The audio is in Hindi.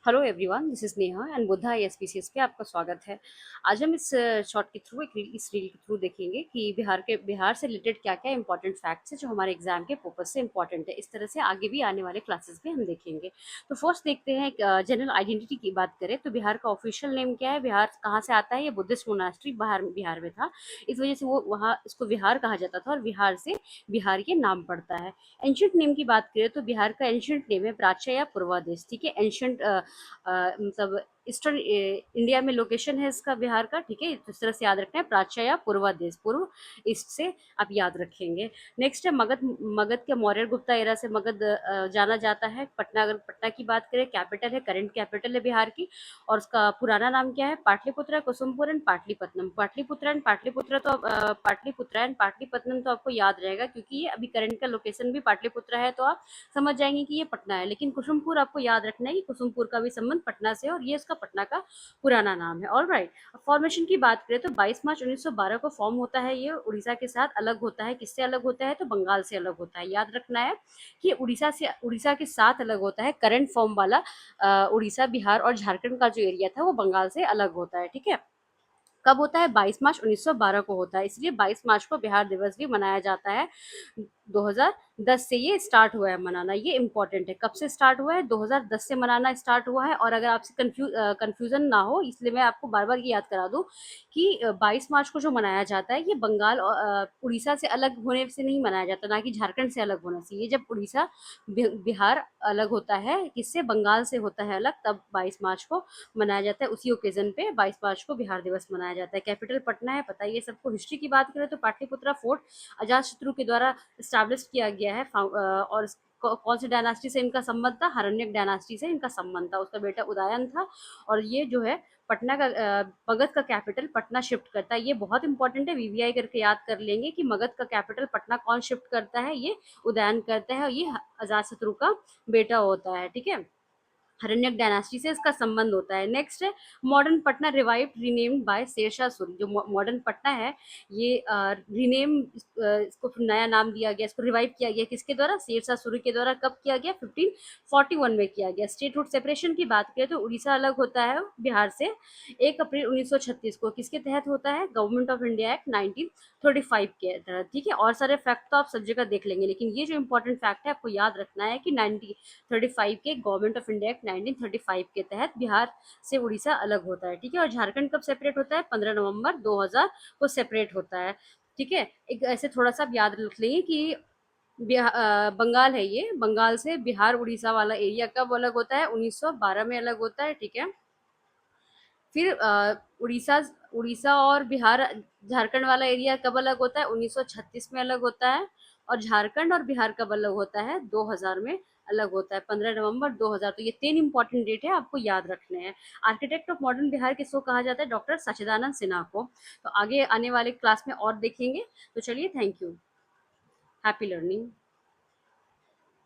Hello everyone, this is Neha and Buddha ISPCS पे आपका स्वागत है। आज हम इस शॉर्ट के थ्रू इस रील के थ्रू देखेंगे कि बिहार से रिलेटेड क्या-क्या इंपॉर्टेंट फैक्ट्स हैं जो हमारे एग्जाम के पर्पस से इंपॉर्टेंट है। इस तरह से आगे भी आने वाले क्लासेस में हम देखेंगे। तो फर्स्ट देखते हैं जनरल आइडेंटिटी की बात करें तो बिहार का ऑफिशियल नेम क्या है, बिहार कहाँ से आता है? ये बुद्धिस्ट मोनास्ट्री बिहार में था। इस वजह से वो वहाँ इसको बिहार कहा जाता था और बिहार से बिहार ये नाम पड़ता है। एंशियंट नेम की बात करें तो बिहार का एंशियंट नेम है प्राच्य या पूर्वादेश। ठीक है, एंशियंट मतलब ईस्टर्न इंडिया में लोकेशन है इसका बिहार का। ठीक है, तो इस तरह से याद रखना है, प्राच्य या पूर्वा देश, पूर्व ईस्ट से आप याद रखेंगे। नेक्स्ट है मगध। मगध के मौर्य गुप्ता एरा से मगध जाना जाता है। पटना, अगर पटना की बात करें, कैपिटल है, करंट कैपिटल है बिहार की। और उसका पुराना नाम क्या है? पाटलिपुत्र, कुसुमपुर एंड पाटलिपत्तनम। पाटलिपुत्र एंड पाटलिपुत्र तो पाटलिपुत्र एंड पाटलिपत्तनम तो आपको याद रहेगा क्योंकि ये अभी करंट का लोकेशन भी पाटलिपुत्र है, तो आप समझ जाएंगे कि ये पटना है। लेकिन कुसुमपुर आपको याद रखना है कि कुसुमपुर का भी संबंध पटना से है और ये इसका पटना का पुराना नाम है। All right. फॉर्मेशन की बात करें तो 22 मार्च 1912 को फॉर्म होता है। ये उड़ीसा के साथ अलग होता है। किससे अलग होता है? तो बंगाल से अलग होता है। याद रखना है कि उड़ीसा के साथ अलग होता है। करंट फॉर्म वाला उड़ीसा, बिहार और झारखंड का जो एरिया था वो बंगाल से अलग होता है। ठीक है, कब होता है? 22 मार्च 1912 को होता है, इसलिए 22 मार्च को बिहार दिवस भी मनाया जाता है। 2010 से ये स्टार्ट हुआ है मनाना, ये इंपॉर्टेंट है। कब से स्टार्ट हुआ है? 2010 से मनाना स्टार्ट हुआ है। और अगर आपसे कंफ्यूजन ना हो, इसलिए मैं आपको बार बार ये याद करा दूं कि 22 मार्च को जो मनाया जाता है ये बंगाल और उड़ीसा से अलग होने से नहीं मनाया जाता, ना कि झारखंड से अलग होना से। ये जब उड़ीसा बिहार अलग होता है, किससे? बंगाल से होता है अलग, तब 22 मार्च को मनाया जाता है। उसी ओकेजन पे 22 मार्च को बिहार दिवस मनाया जाता है। कैपिटल पटना है, पता है ये सबको। हिस्ट्री की बात करें तो पाटलिपुत्रा फोर्ट अजातशत्रु के द्वारा स्टैब्लिश किया गया है। और कौन सी डायनास्टी से इनका संबंध था? हरण्यक डायनास्टी से इनका संबंध था। उसका बेटा उदयन था। और ये जो है पटना का मगध का कैपिटल पटना शिफ्ट करता है। ये बहुत इंपॉर्टेंट है, वीवीआई करके याद कर लेंगे कि मगध का कैपिटल पटना कौन शिफ्ट करता है? ये उदयन करता है और ये अजातशत्रु का बेटा होता है। ठीक है, हरण्यक डायनास्टी से इसका संबंध होता है। नेक्स्ट है modern Patna revived renamed by Sher Shah Suri. जो मॉडर्न पटना है ये रीनेम, इसको फिर नया नाम दिया गया, इसको रिवाइव किया गया किसके द्वारा? शेरशाह सूरी के द्वारा। कब किया गया? 1541 में किया गया। स्टेटहुड सेपरेशन की बात करें तो उड़ीसा अलग होता है बिहार से 1 अप्रैल 1936 को। किसके तहत होता है? गवर्नमेंट ऑफ इंडिया एक्ट 1935 के तहत। ठीक है, और सारे फैक्ट तो आप सब जगह देख लेंगे, लेकिन ये जो इंपॉर्टेंट फैक्ट है आपको याद रखना है कि 1935 के गवर्नमेंट ऑफ इंडिया एक्ट 1935 के तहत बिहार से उड़ीसा अलग होता है। ठीक है, और झारखंड कब सेपरेट होता है? 15 नवंबर 2000 को सेपरेट होता है। ठीक है, एक ऐसे थोड़ा सा आप याद रख लेंगे कि बंगाल है, ये बंगाल से बिहार उड़ीसा वाला एरिया कब अलग होता है? 1912 में अलग होता है। ठीक है, फिर उड़ीसा उड़ीसा और बिहार झारखंड वाला एरिया कब अलग होता है? 1936 में अलग होता है। और झारखंड और बिहार कब अलग होता है? 2000 में अलग होता है, 15 नवंबर 2000। तो ये 3 इंपॉर्टेंट डेट है, आपको याद रखने हैं। आर्किटेक्ट ऑफ मॉडर्न बिहार किसको कहा जाता है? डॉक्टर सच्चिदानंद सिन्हा को। तो आगे आने वाले क्लास में और देखेंगे। तो चलिए, थैंक यू, हैप्पी लर्निंग।